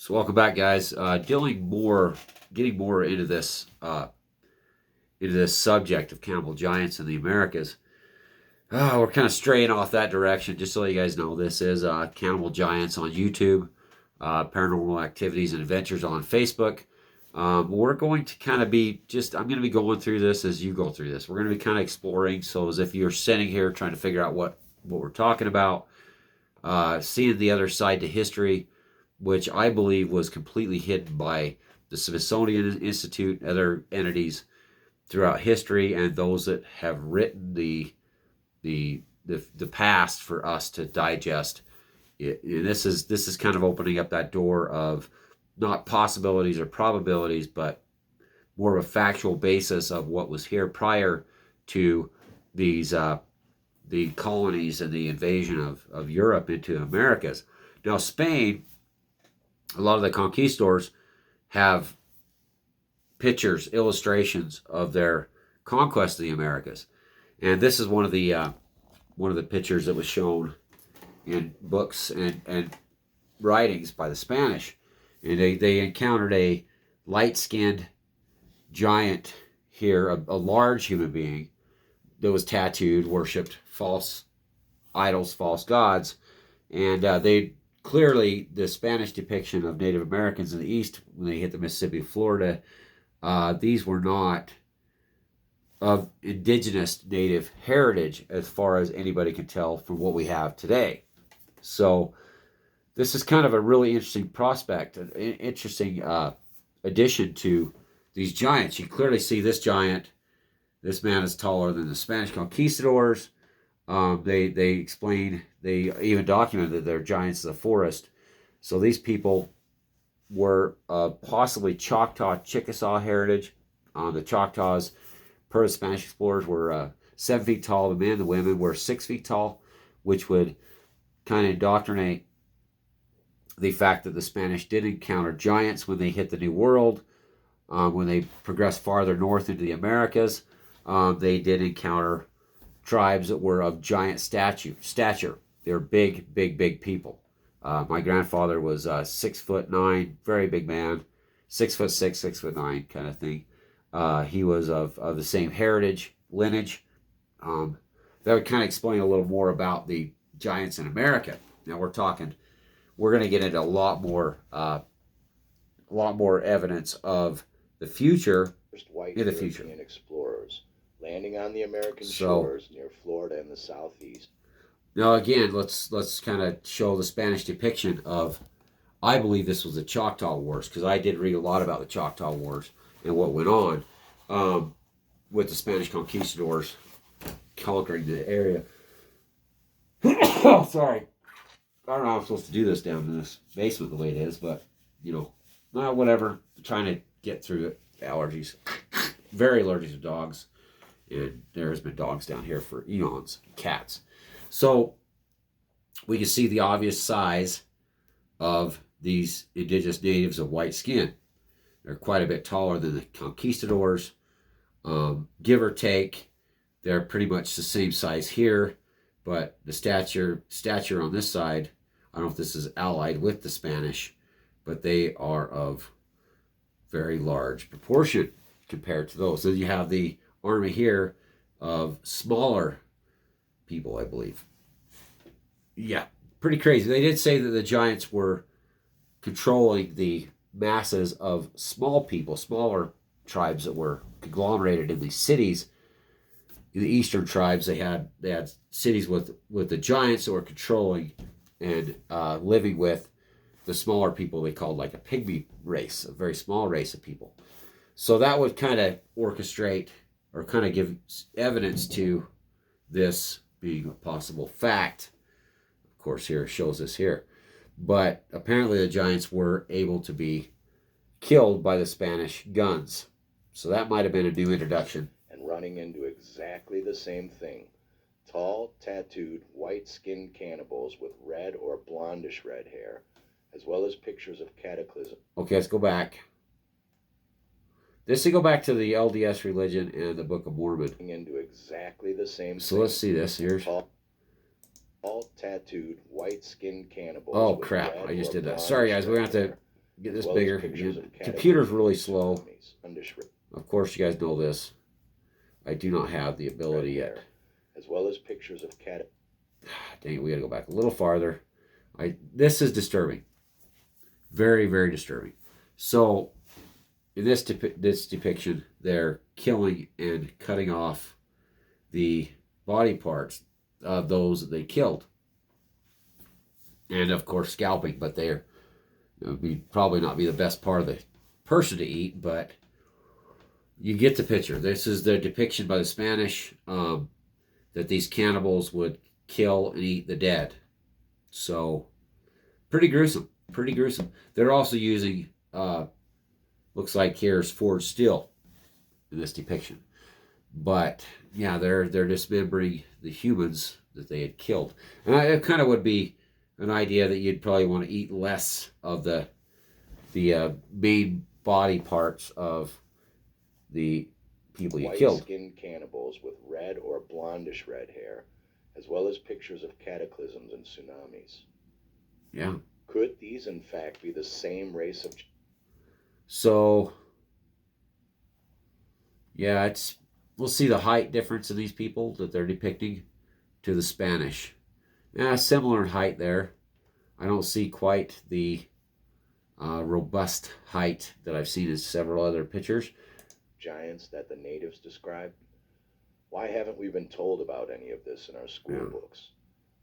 So welcome back, guys. Getting more into this subject of cannibal giants in the Americas. We're kind of straying off that direction. Just so you guys know, this is Cannibal Giants on YouTube, Paranormal Activities and Adventures on Facebook. We're going to kind of be I'm going to be going through this as you go through this. We're going to be kind of exploring. So as if you're sitting here trying to figure out what we're talking about, seeing the other side to history, which I believe was completely hidden by the Smithsonian Institute and other entities throughout history, and those that have written the past for us to digest. And this is kind of opening up that door of not possibilities or probabilities, but more of a factual basis of what was here prior to these the colonies and the invasion of Europe into Americas. Now, Spain, a lot of the conquistadors have pictures, illustrations of their conquest of the Americas, and this is one of the pictures that was shown in books and writings by the Spanish, and they encountered a light-skinned giant here, a large human being that was tattooed, worshipped false idols, false gods, and they clearly, the Spanish depiction of Native Americans in the East when they hit the Mississippi, Florida, these were not of indigenous native heritage as far as anybody can tell from what we have today. So this is kind of a really interesting prospect, an interesting addition to these giants. You clearly see this giant. This man is taller than the Spanish conquistadors. They explain, they even documented that they're giants of the forest. So these people were possibly Choctaw Chickasaw heritage. The Choctaws, per the Spanish explorers, were 7 feet tall. The men, the women were 6 feet tall, which would kind of indoctrinate the fact that the Spanish did encounter giants when they hit the New World. When they progressed farther north into the Americas, they did encounter tribes that were of giant stature. They were big people. My grandfather was 6'9", very big man, 6'6", 6'9", kind of thing. He was of the same heritage, lineage. That would kind of explain a little more about the giants in America. Now we're going to get into a lot more evidence of the future First white in the future. European explorers landing on the American shores near Florida in the southeast. Now again, let's kind of show the Spanish depiction of. I believe this was the Choctaw Wars, because I did read a lot about the Choctaw Wars and what went on with the Spanish conquistadors conquering the area. Oh, sorry. I don't know how I'm supposed to do this down in this basement the way it is, but, whatever. I'm trying to get through it. Allergies. Very allergic to dogs. And there has been dogs down here for eons. Cats. So, we can see the obvious size of these indigenous natives of white skin. They're quite a bit taller than the conquistadors. Give or take, they're pretty much the same size here, but the stature on this side, I don't know if this is allied with the Spanish, but they are of very large proportion compared to those. Then you have the army here of smaller people, I believe. Yeah, pretty crazy. They did say that the giants were controlling the masses of small people, smaller tribes that were conglomerated in these cities. The eastern tribes, they had cities with the giants that were controlling and living with the smaller people they called like a pygmy race, a very small race of people. So that would kind of orchestrate or kind of give evidence to this being a possible fact. Of course, here it shows us here. But apparently the giants were able to be killed by the Spanish guns. So that might have been a new introduction. And running into exactly the same thing. Tall, tattooed, white-skinned cannibals with red or blondish red hair, as well as pictures of cataclysm. Okay, let's go back. This will go back to the LDS religion and the Book of Mormon. Into exactly the same So thing. let's see this here. Tall, tattooed, white-skinned cannibals. Oh crap! I just did that. Sorry guys, we're gonna have to Get as this well as bigger. pictures And of computer's cataclysms really and slow. tsunamis. Undescript Of course, you guys know this. I do not have the red ability yet. hair, as well as pictures of Dang it, we got to go back a little farther. This is disturbing. Very, very disturbing. So, in this depiction, they're killing and cutting off the body parts of those that they killed, and of course scalping. But they're would probably not be the best part of the person to eat, but you get the picture. This is the depiction by the Spanish that these cannibals would kill and eat the dead. So pretty gruesome. Pretty gruesome. They're also using looks like here's forged steel in this depiction. But yeah, they're dismembering the humans that they had killed, and it kind of would be an idea that you'd probably want to eat less of the main body parts of the people you killed. white-skinned cannibals with red or blondish red hair, as well as pictures of cataclysms and tsunamis. Yeah. Could these in fact be the same race of So yeah, we'll see the height difference in these people that they're depicting to the Spanish. Yeah, similar height there. I don't see quite the robust height that I've seen in several other pictures. giants that the natives described? Why haven't we been told about any of this in our school books?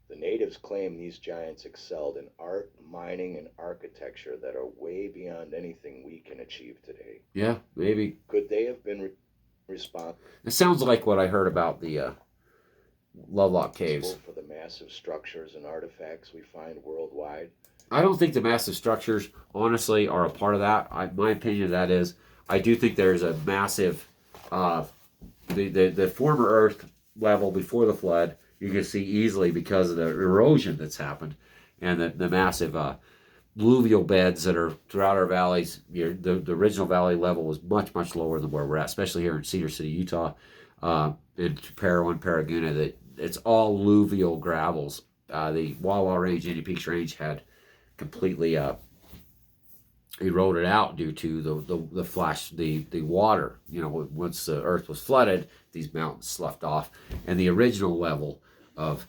The natives claim these giants excelled in art, mining, and architecture that are way beyond anything we can achieve today. Yeah, maybe. Could they have been responsible It sounds like what I heard about the Lovelock Caves. for the massive structures and artifacts we find worldwide? I don't think the massive structures, honestly, are a part of that. My opinion of that is, I do think there's a massive, the former Earth level before the flood, you can see easily because of the erosion that's happened, and the massive alluvial beds that are throughout our valleys. The original valley level was much, much lower than where we're at, especially here in Cedar City, Utah, in Parowan, Paraguna. That it's all alluvial gravels. The Wawa Range, Indian Peaks Range had completely eroded out due to the water. Once the earth was flooded, these mountains sloughed off, and the original level of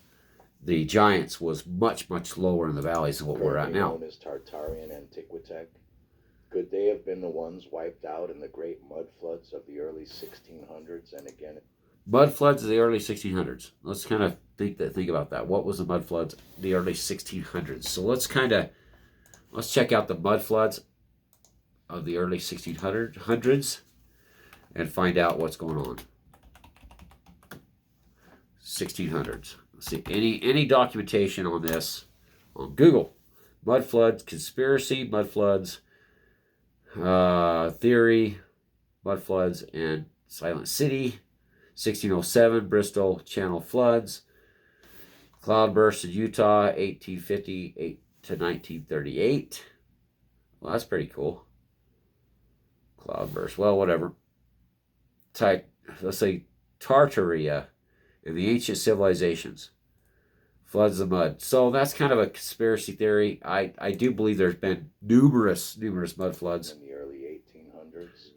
the giants was much, much lower in the valleys than what we're at now. Known as Tartarian Antiquitech. Could they have been the ones wiped out in the great mud floods of the early 1600s and again? Mud floods of the early 1600s. Let's kind of think about that. What was the mud floods of the early 1600s? So let's check out the mud floods of the early 1600s and find out what's going on. 1600s. Let's see any documentation on this on Google. Mud floods conspiracy, mud floods theory, mud floods and Silent City, 1607 Bristol Channel floods, cloudburst in Utah, 1858 to 1938. Well, that's pretty cool. Cloudburst. Well, whatever. Let's say Tartaria in the ancient civilizations. Floods of mud. So that's kind of a conspiracy theory. I do believe there's been numerous mud floods. In the early 1800s,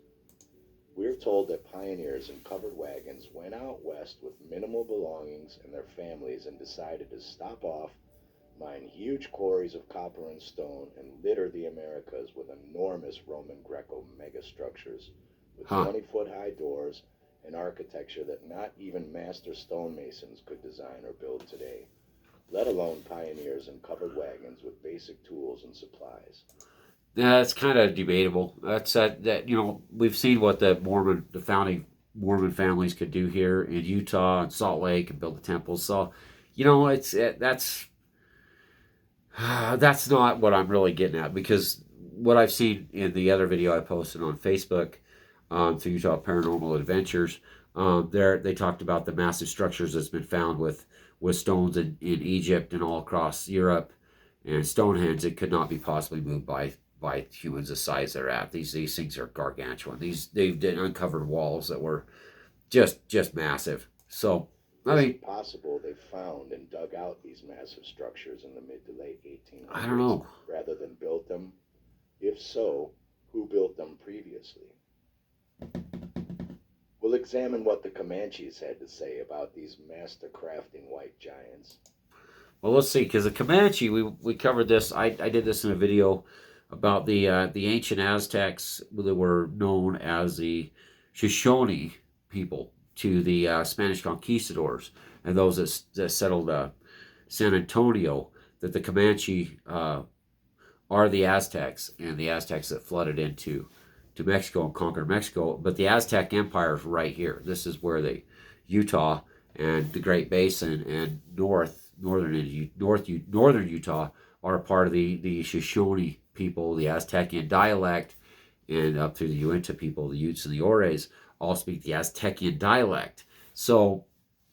we're told that pioneers in covered wagons went out west with minimal belongings and their families and decided to stop off, mine huge quarries of copper and stone, and litter the Americas with enormous Roman Greco megastructures with 20-foot high doors and architecture that not even master stonemasons could design or build today, let alone pioneers in covered wagons with basic tools and supplies. Yeah, it's kind of debatable. That's that we've seen what the founding Mormon families could do here in Utah and Salt Lake and build the temples. So, that's not what I'm really getting at, because what I've seen in the other video I posted on Facebook through Utah Paranormal Adventures, they talked about the massive structures that's been found with stones in Egypt and all across Europe, and Stonehenge that could not be possibly moved by humans the size they're at. These things are gargantuan. They've uncovered walls that were just massive. So I mean, is it possible they found and dug out these massive structures in the mid to late 1800s I don't know, rather than built them? If so, who built them previously? We'll examine what the Comanches had to say about these master crafting white giants. Well, let's see, because the Comanche, we covered this. I did this in a video about the ancient Aztecs that were known as the Shoshone people to the Spanish conquistadors and those that settled San Antonio. That the Comanche are the Aztecs and the Aztecs that flooded into to Mexico and conquered Mexico. But the Aztec Empire is right here. This is where the Utah and the Great Basin and northern Utah are a part of the Shoshone people, the Aztecian dialect, and up through the Uinta people, the Utes and the Ores, all speak the Aztecian dialect. So,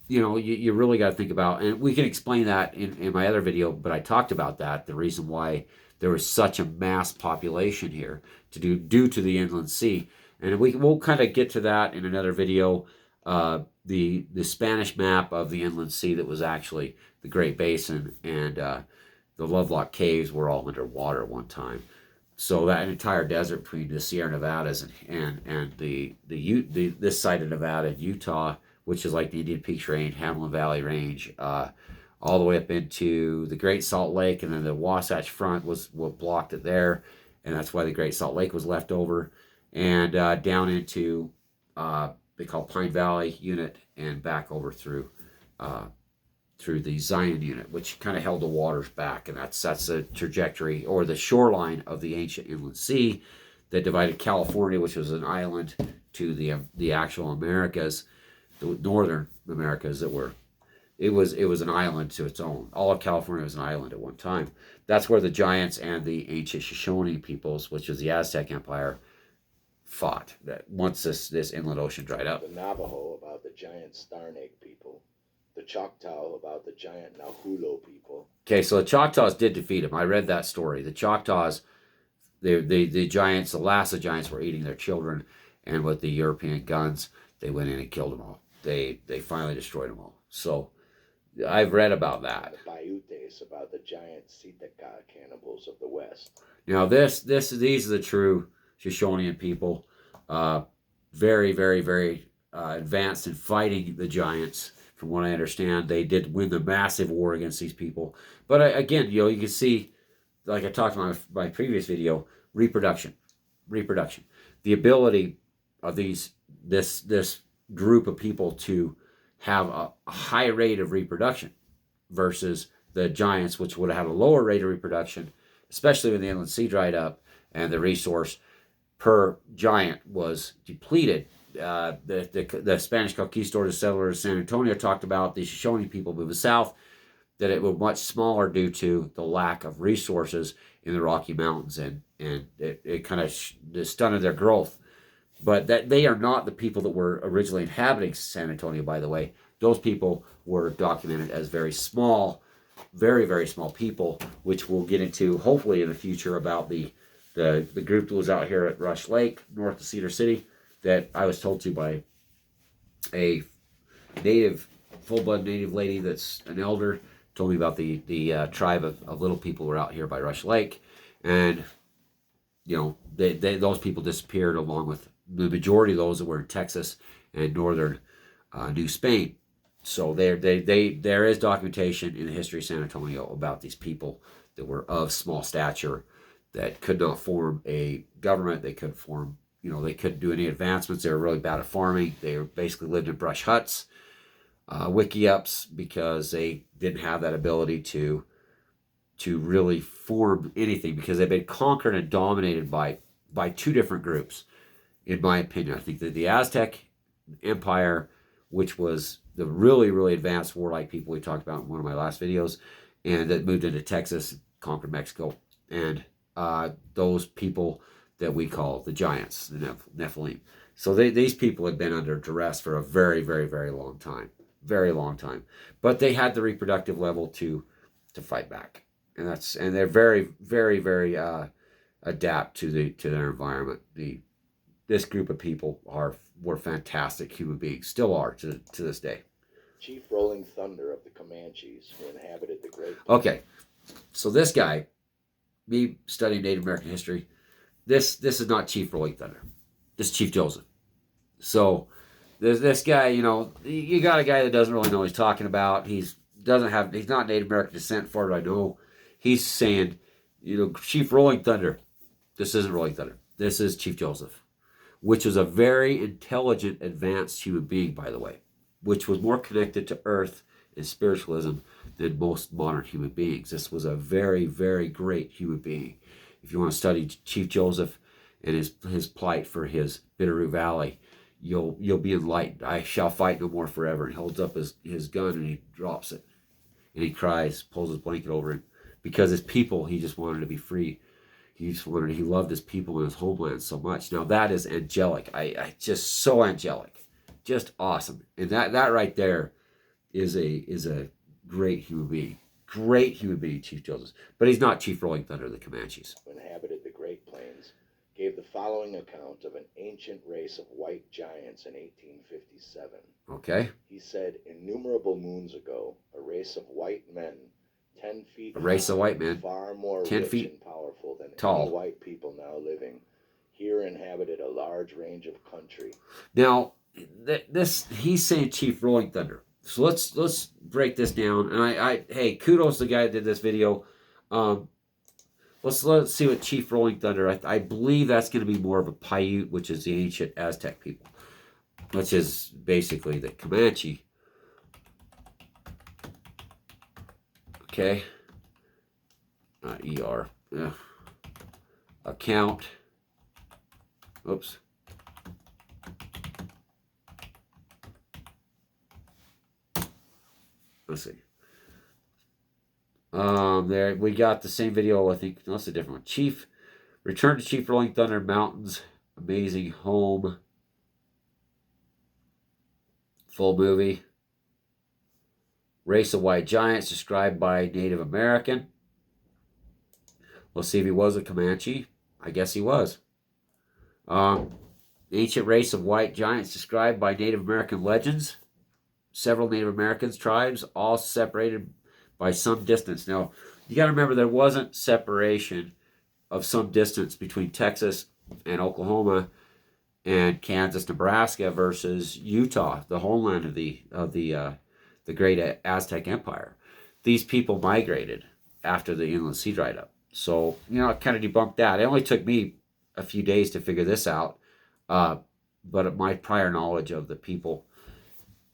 you really got to think about, and we can explain that in my other video, but I talked about that, the reason why there was such a mass population here due to the inland sea. And we'll kind of get to that in another video. The Spanish map of the inland sea that was actually the Great Basin, and the Lovelock Caves were all underwater at one time. So that entire desert between the Sierra Nevadas and this side of Nevada and Utah, which is like the Indian Peaks Range, Hamilton Valley Range, all the way up into the Great Salt Lake, and then the Wasatch Front was what blocked it there, and that's why the Great Salt Lake was left over, and down into they call Pine Valley Unit, and back over through the Zion Unit, which kind of held the waters back, and that's the trajectory or the shoreline of the ancient inland sea that divided California, which was an island, to the actual Americas, the northern Americas that were. It was an island to its own. All of California was an island at one time. That's where the giants and the ancient Shoshone peoples, which was the Aztec Empire, fought. That once this inland ocean dried up. The Navajo about the giant Starnake people. The Choctaw about the giant Nahulo people. Okay, so the Choctaws did defeat them. I read that story. The Choctaws, the giants, the last of the giants were eating their children, and with the European guns, they went in and killed them all. They finally destroyed them all. So I've read about that. The Paiutes about the giant Sitaka cannibals of the West. Now these are the true Shoshonean people. Very, very, very advanced in fighting the giants. From what I understand, they did win the massive war against these people. But again, you can see, like I talked about in my previous video, reproduction. The ability of this group of people to have a high rate of reproduction versus the giants, which would have had a lower rate of reproduction, especially when the inland sea dried up and the resource per giant was depleted. The Spanish conquistadors, settlers of San Antonio talked about the Shoshone people moving south, that it was much smaller due to the lack of resources in the Rocky Mountains, and it kind of stunted their growth. But that they are not the people that were originally inhabiting San Antonio, by the way. Those people were documented as very small, very, very small people, which we'll get into hopefully in the future about the group that was out here at Rush Lake, north of Cedar City, that I was told to by a full-blood native lady that's an elder, told me about the tribe of little people who were out here by Rush Lake. And, those people disappeared along with the majority of those that were in Texas and northern New Spain. So there is documentation in the history of San Antonio about these people that were of small stature, that could not form a government. They couldn't form, they couldn't do any advancements. They were really bad at farming. They basically lived in brush huts, wiki-ups, because they didn't have that ability to really form anything, because they've been conquered and dominated by two different groups, in my opinion. I think that the Aztec Empire, which was the really, really advanced warlike people we talked about in one of my last videos, and that moved into Texas, conquered Mexico, and those people that we call the giants, the Nephilim. So these people had been under duress for a very, very, very long time. Very long time. But they had the reproductive level to fight back. And they're very, very, very adapt to their environment. This group of people were fantastic human beings, still are to this day. Chief Rolling Thunder of the Comanches, who inhabited the Great Plains. Okay, so this guy, me studying Native American history, this is not Chief Rolling Thunder. This is Chief Joseph. So this guy, you got a guy that doesn't really know what he's talking about. He's not Native American descent, far as I know. He's saying, Chief Rolling Thunder. This isn't Rolling Thunder. This is Chief Joseph, which was a very intelligent, advanced human being, by the way, which was more connected to Earth and spiritualism than most modern human beings. This was a very, very great human being. If you want to study Chief Joseph and his plight for his Bitterroot Valley, you'll be enlightened. I shall fight no more forever. He holds up his gun and he drops it. And he cries, pulls his blanket over him. Because his people, he just wanted to be free. He loved his people and his homeland so much. Now that is angelic. I just so angelic. Just awesome. And that right there is a great human being. Great human being, Chief Joseph. But he's not Chief Rolling Thunder of the Comanches. Who inhabited the Great Plains, gave the following account of an ancient race of white giants in 1857. Okay. He said, innumerable moons ago, a race of white men, 10 feet A race of white men, far more 10 rich feet and powerful than tall. any white people now living, here inhabited a large range of country. Now, he's saying Chief Rolling Thunder. So let's break this down. And hey, kudos to the guy that did this video. Let's see what Chief Rolling Thunder. I believe that's going to be more of a Paiute, which is the ancient Aztec people, which is basically the Comanche. Okay. ER. Yeah. Account. Oops. Let's see. There we got the same video. I think that's a different one. Return to Chief Rolling Thunder Mountains. Amazing home. Full movie. Race of white giants described by Native American. Let's see if he was a Comanche. I guess he was. Ancient race of white giants described by Native American legends. Several Native Americans tribes, all separated by some distance. Now, you got to remember there wasn't separation of some distance between Texas and Oklahoma and Kansas, Nebraska versus Utah, the homeland of the great Aztec Empire. These people migrated after the inland sea dried up. So, it kind of debunked that. It only took me a few days to figure this out, but my prior knowledge of the people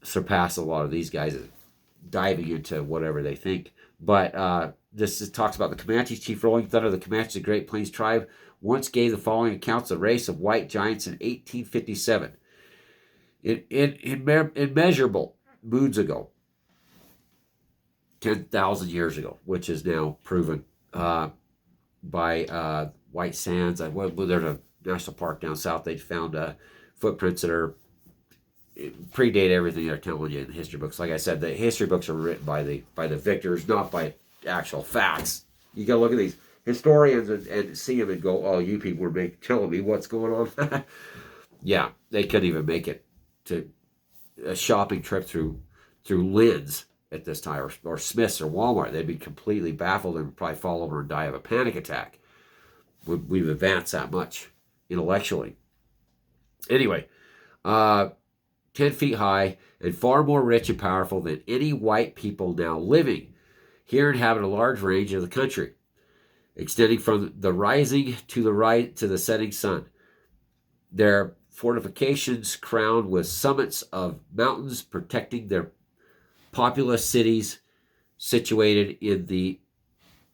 surpassed a lot of these guys diving into whatever they think. But this talks about the Comanches. Chief Rolling Thunder, the Comanches, a Great Plains tribe, once gave the following accounts of a race of white giants in 1857. Immeasurable moons ago, 10,000 years ago, which is now proven by White Sands. There's a national park down south. They found footprints that are predate everything they're telling you in the history books. Like I said, the history books are written by the victors, not by actual facts. You gotta look at these historians and see them and go, "Oh, you people were telling me what's going on." Yeah, they couldn't even make it to a shopping trip through Lynn's at this time, or Smith's or Walmart. They'd be completely baffled and probably fall over and die of a panic attack. We've advanced that much intellectually. Anyway, 10 feet high and far more rich and powerful than any white people now living. Here inhabit a large range of the country, extending from the rising to the setting sun. Their fortifications crowned with summits of mountains protecting their populous cities situated in the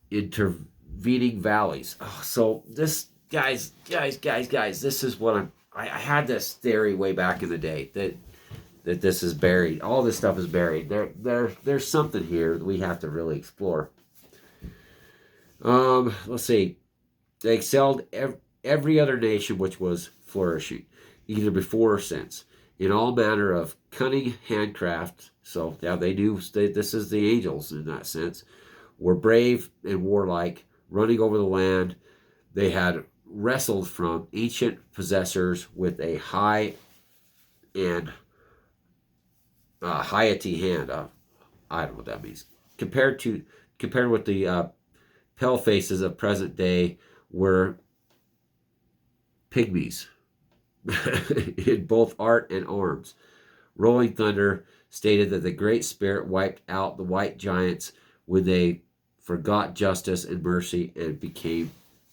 intervening valleys. Oh, so this, guys, this is what I had this theory way back in the day that this is buried. All this stuff is buried. There's something here that we have to really explore. Let's see. They excelled every other nation which was flourishing, either before or since, in all manner of cunning handcraft. So yeah, this is the angels in that sense. Were brave and warlike, running over the land. They had wrestled from ancient possessors with a high and hiety hand. I don't know what that means. Compared with the pale faces of present day, were pygmies in both art and arms. Rolling Thunder stated that the Great Spirit wiped out the white giants when they forgot justice and mercy and became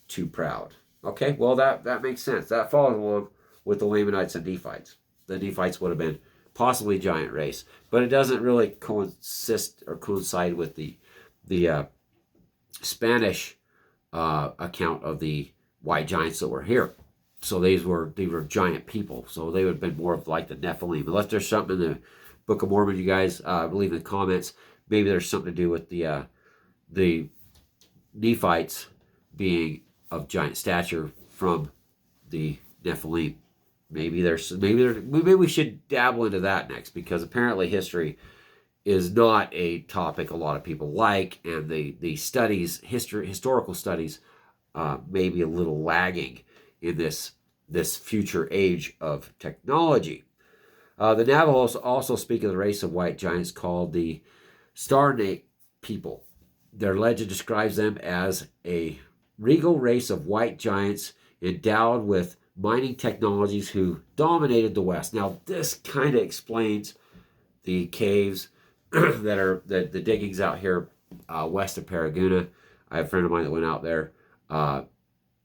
too proud. Okay, well, that makes sense. That follows along with the Lamanites and Nephites. The Nephites would have been possibly a giant race, but it doesn't really coincide with the Spanish account of the white giants that were here. So they were giant people. So they would have been more of like the Nephilim. Unless there's something in the Book of Mormon, you guys believe in the comments. Maybe there's something to do with the Nephites being of giant stature from the Nephilim. Maybe we should dabble into that next, because apparently history is not a topic a lot of people like, and the studies, historical studies, may be a little lagging in this future age of technology. The Navajos also speak of the race of white giants called the Starnate people. Their legend describes them as a regal race of white giants endowed with mining technologies who dominated the West. Now, this kind of explains the caves that are the diggings out here west of Paraguna. I have a friend of mine that went out there.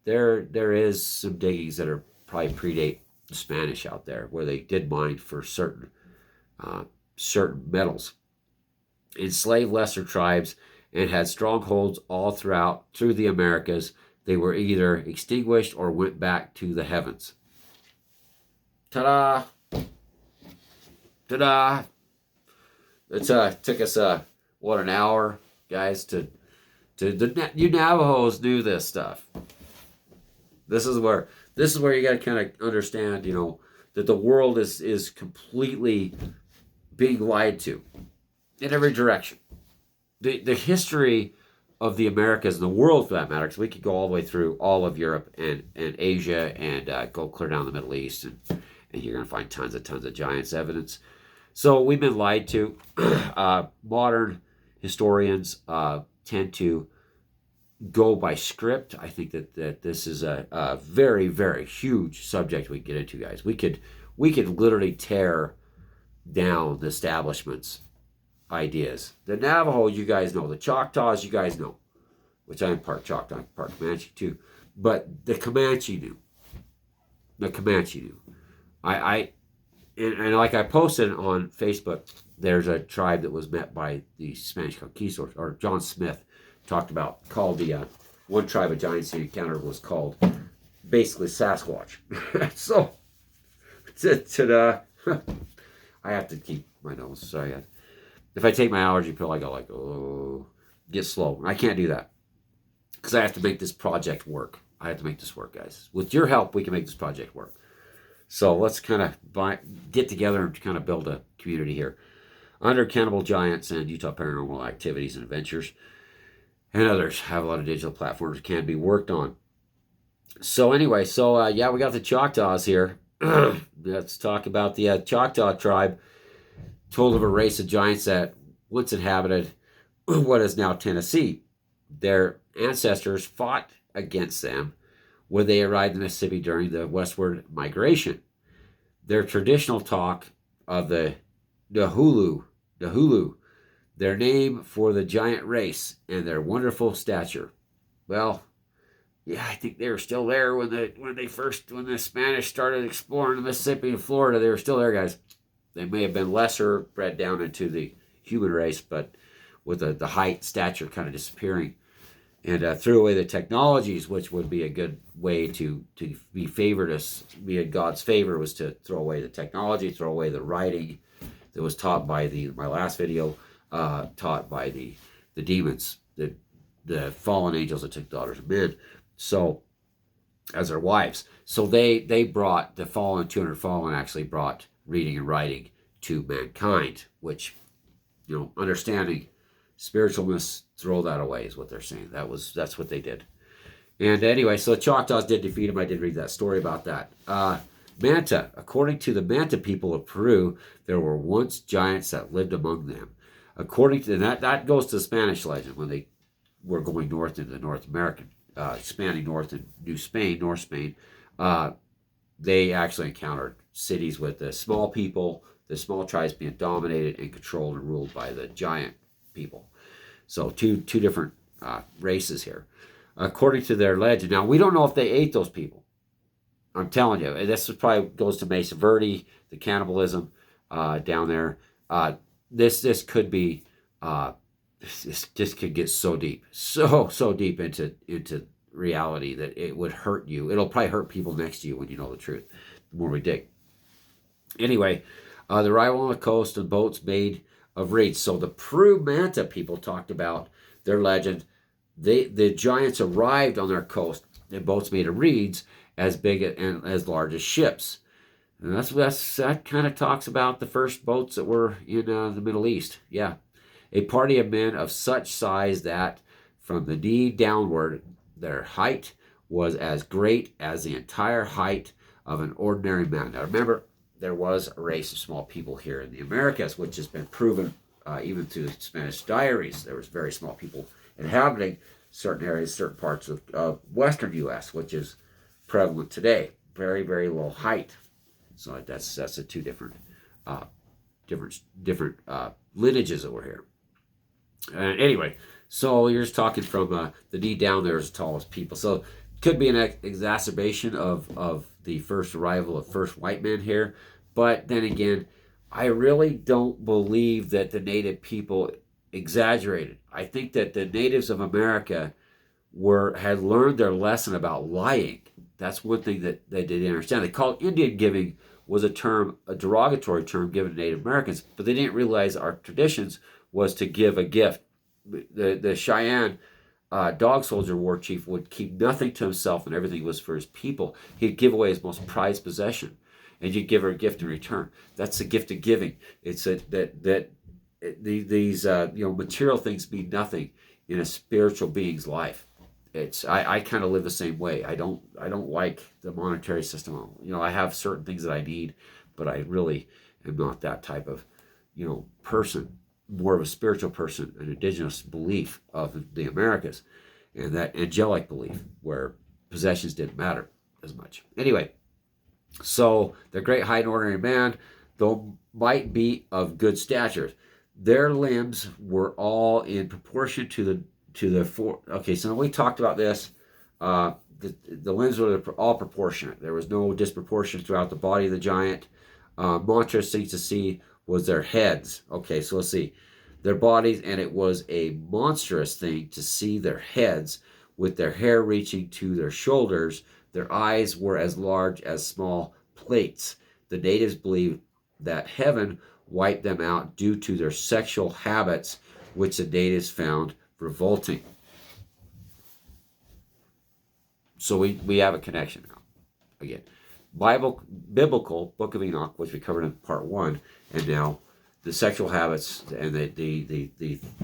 There is some diggings that are probably predate the Spanish out there, where they did mine for certain metals, enslaved lesser tribes, and had strongholds all through the Americas. They were either extinguished or went back to the heavens. Ta-da! Ta-da! It took us an hour, guys, you Navajos knew this stuff. This is where you got to kind of understand, that the world is completely being lied to in every direction. The history of the Americas and the world, for that matter, because we could go all the way through all of Europe and Asia and go clear down the Middle East, and you're going to find tons of giants evidence. So we've been lied to. Modern historians tend to go by script. I think that this is a very, very huge subject we can get into, guys. We could literally tear down the establishment's ideas. The Navajo, you guys know. The Choctaws, you guys know. Which I'm part Choctaw, part Comanche too. But the Comanche knew. And like I posted on Facebook, there's a tribe that was met by the Spanish conquistadors, or John Smith called the one tribe of giants he encountered was called basically Sasquatch. So, I have to keep my nose. Sorry, if I take my allergy pill, I go get slow. I can't do that because I have to make this project work. I have to make this work, guys. With your help, we can make this project work. So let's kind of get together and kind of build a community here under Cannibal Giants and Utah Paranormal Activities and Adventures, and others have a lot of digital platforms that can be worked on. So anyway, we got the Choctaws here. Let's talk about the Choctaw tribe. Told of a race of giants that once inhabited what is now Tennessee. Their ancestors fought against them when they arrived in Mississippi during the westward migration. Their traditional talk of the Nahulu, their name for the giant race and their wonderful stature. Well, yeah, I think they were still there when the Spanish started exploring the Mississippi and Florida. They were still there, guys. They may have been lesser, bred down into the human race, but with the height, stature kind of disappearing, and threw away the technologies, which would be a good way to be favored us. Be in God's favor was to throw away the technology, throw away the writing that was taught by my last video, taught by the demons, the fallen angels that took daughters of men, so as their wives. So they brought the fallen 200 fallen actually brought reading and writing to mankind, which understanding spiritualness, throw that away is what they're saying. That's what they did. And anyway, so the Choctaws did defeat them. I did read that story about that. Manta, according to the Manta people of Peru, there were once giants that lived among them. According to that goes to the Spanish legend when they were going north into North American, expanding north in North Spain. they actually encountered cities with the small people, the small tribes being dominated and controlled and ruled by the giant people. So two different races here, according to their legend. Now we don't know if they ate those people. I'm telling you, this probably goes to Mesa Verde, the cannibalism down there. This could be this could get so deep, so deep into reality that it would hurt you. It'll probably hurt people next to you when you know the truth. The more we dig. Anyway, the arrival on the coast and boats made of reeds. So the Peru Manta people talked about their legend. The giants arrived on their coast in boats made of reeds as big and as large as ships. And that kind of talks about the first boats that were in the Middle East. Yeah, a party of men of such size that from the knee downward, their height was as great as the entire height of an ordinary man. Now remember, there was a race of small people here in the Americas, which has been proven even through the Spanish diaries. There was very small people inhabiting certain areas, certain parts of western U.S., which is prevalent today. Very, very low height. So that's the two different lineages that were here. Anyway, so you're just talking from the knee down there as tall as people. So could be an exacerbation of the first arrival of first white men here. But then again, I really don't believe that the native people exaggerated. I think that the natives of America had learned their lesson about lying. That's one thing that they didn't understand. They called Indian giving was a derogatory term given to Native Americans, but they didn't realize our traditions was to give a gift. The Cheyenne dog soldier war chief would keep nothing to himself and everything was for his people. He'd give away his most prized possession, and you'd give her a gift in return. That's the gift of giving. It's these material things mean nothing in a spiritual being's life. I kind of live the same way. I don't like the monetary system. I have certain things that I need, but I really am not that type of person. More of a spiritual person, an indigenous belief of the Americas, and that angelic belief where possessions didn't matter as much. Anyway, so the great height and ordinary man, though might be of good stature, their limbs were all in proportion to the four. Okay, so we talked about this. The limbs were all proportionate. There was no disproportion throughout the body of the giant. More interesting to see was their heads. Okay, so let's see. Their bodies, and it was a monstrous thing to see their heads with their hair reaching to their shoulders. Their eyes were as large as small plates. The natives believed that heaven wiped them out due to their sexual habits, which the natives found revolting. So we have a connection now. Again, biblical Book of Enoch, which we covered in part 1, and now the sexual habits and the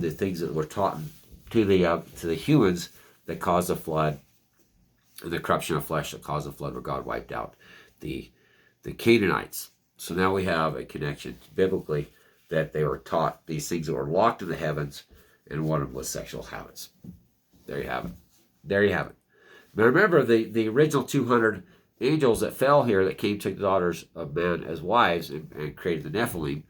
things that were taught to the humans that caused the flood, and the corruption of flesh that caused the flood, where God wiped out the Canaanites. So now we have a connection biblically that they were taught these things that were locked in the heavens, and one of them was sexual habits. There you have it. There you have it. Now remember, the original 200 angels that fell here, that came to the daughters of men as wives and created the Nephilim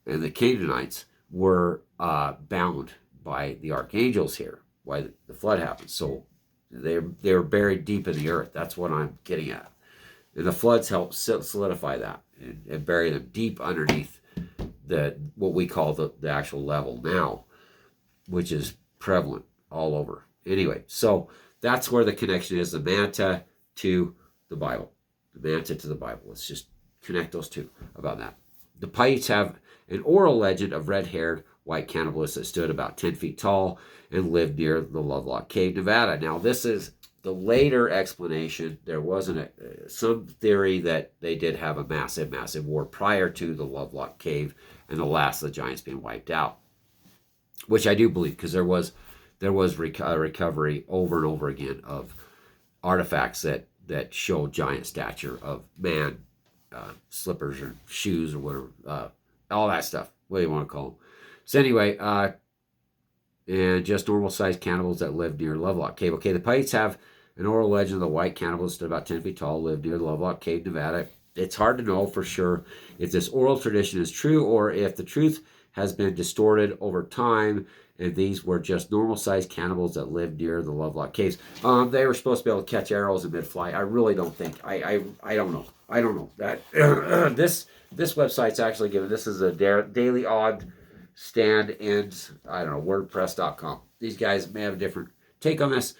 and the Canaanites, were bound by the archangels here, why the flood happened. So they were buried deep in the earth. That's what I'm getting at. And the floods help solidify that and bury them deep underneath what we call the actual level now, which is prevalent all over. Anyway, so that's where the connection is, the manta to the Bible. The manta to the Bible. Let's just connect those two about that. The Paiutes have an oral legend of red-haired white cannibalists that stood about 10 feet tall and lived near the Lovelock Cave, Nevada. Now, this is the later explanation. There wasn't some theory that they did have a massive war prior to the Lovelock Cave and the last of the giants being wiped out, which I do believe, because there was recovery over and over again of artifacts that show giant stature of man, slippers or shoes or whatever, all that stuff. What do you want to call them? So anyway, and just normal sized cannibals that lived near Lovelock Cave. Okay, the Paiutes have An oral legend of the white cannibal stood about 10 feet tall, lived near the Lovelock Cave, Nevada. It's hard to know for sure if this oral tradition is true or if the truth has been distorted over time and these were just normal-sized cannibals that lived near the Lovelock Caves. They were supposed to be able to catch arrows in mid-flight. I really don't think. I don't know. I don't know. That this website's actually given. This is a daily odd stand and I don't know, WordPress.com. These guys may have a different take on this.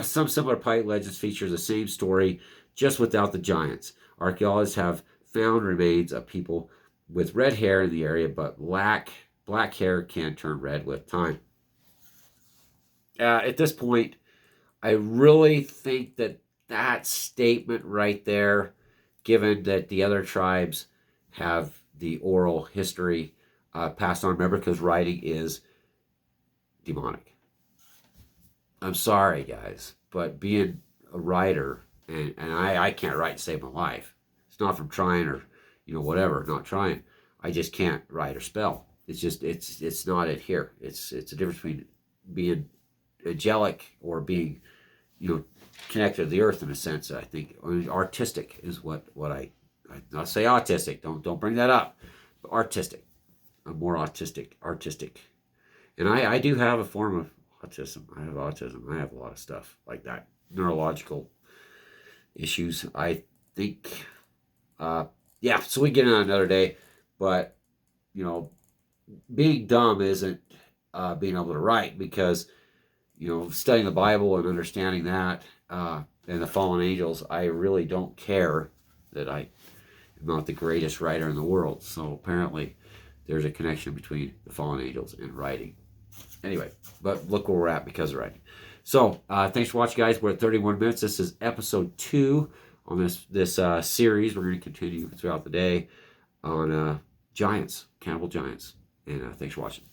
Some similar Paiute legends feature the same story, just without the giants. Archaeologists have found remains of people with red hair in the area, but black hair can turn red with time. At this point, I really think that statement right there, given that the other tribes have the oral history passed on, remember, because writing is demonic. I'm sorry, guys, but being a writer, and I can't write to save my life. It's not from trying or, whatever, not trying. I just can't write or spell. It's just, it's not it here. It's a difference between being angelic or being, connected to the earth in a sense. I think artistic is what I not say autistic. Don't bring that up. But artistic. I'm more artistic. And I do have a form of autism. I have autism. I have a lot of stuff like that. Neurological issues. I think, yeah, so we get in on another day. But, being dumb isn't being able to write because, studying the Bible and understanding that and the fallen angels, I really don't care that I am not the greatest writer in the world. So apparently there's a connection between the fallen angels and writing. Anyway, but look where we're at because of writing. So thanks for watching, guys. We're at 31 minutes. This is episode 2 on this series. We're going to continue throughout the day on giants, cannibal giants. And thanks for watching.